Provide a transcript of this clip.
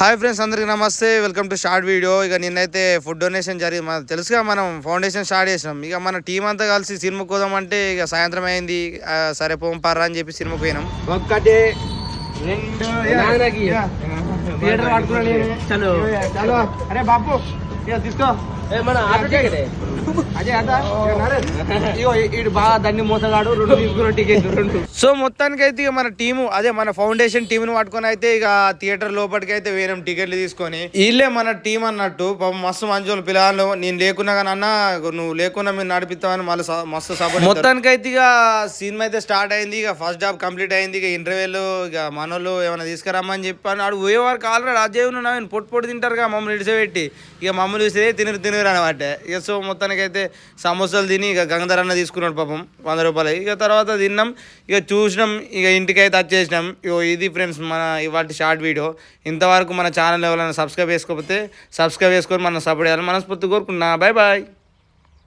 Hi friends, అందరికీ నమస్తే. Welcome to short video. ఇక నిన్నైతే ఫుడ్ డొనేషన్ జరిగింది. మనకు తెలుసుగా, మనం ఫౌండేషన్ స్టార్ట్ చేసినాం. ఇక మన టీం అంతా కలిసి సినిమాకు పోదామంటే ఇక సాయంత్రం అయింది. సరే పోం పర్రా అని చెప్పి సినిమాకు పోయినాం. ఒక్కటి అరే బాబు తీసుకో మన ఆటో టికెట్ అదే బాగా దాన్ని మోసగాడు రెండు తీసుకున్న టికెట్ రెండు. సో మొత్తానికి అయితే ఇక మన టీము అదే మన ఫౌండేషన్ టీంను పట్టుకొని అయితే ఇక థియేటర్ లోపలికి అయితే వేరే టికెట్లు తీసుకొని వీళ్ళే మన టీం అన్నట్టు మస్తు మంచి పిల్లలు. నేను లేకున్నా కానీ అన్న నువ్వు లేకున్నా మీరు నడిపిస్తామని మళ్ళీ మస్తు సపోర్ట్. మొత్తానికి అయితే ఇక సినిమా అయితే స్టార్ట్ అయింది. ఇక ఫస్ట్ జాబ్ కంప్లీట్ అయింది. ఇక ఇంటర్వ్యూలు ఇక మనోళ్ళు ఏమైనా తీసుకురమ్మని చెప్పాను. ఆడు పోయేవారికి ఆల్రెడీ అజయ్ నేను పొట్టు తింటారుగా మమ్మల్ని ఇడిచిపెట్టి. ఇక మమ్మల్ని చూస్తే తినరు అనమాట. ఇక సో మొత్తానికి అయితే సమోసాలు తిని ఇక గంగాధర్ అన్న తీసుకున్నాడు పాపం 100 రూపాయలు. ఇక తర్వాత తిన్నాం, ఇక చూసినాం, ఇక ఇంటికైతే వచ్చేసినాం. ఇది ఫ్రెండ్స్ మన ఇవాళ షార్ట్ వీడియో. ఇంతవరకు మన ఛానల్ ఎవరైనా సబ్స్క్రైబ్ చేసుకోకపోతే సబ్స్క్రైబ్ చేసుకొని మనం సపోర్ట్ చేయాలి మనస్ఫూర్తి కోరుకుంటున్నా. Bye bye.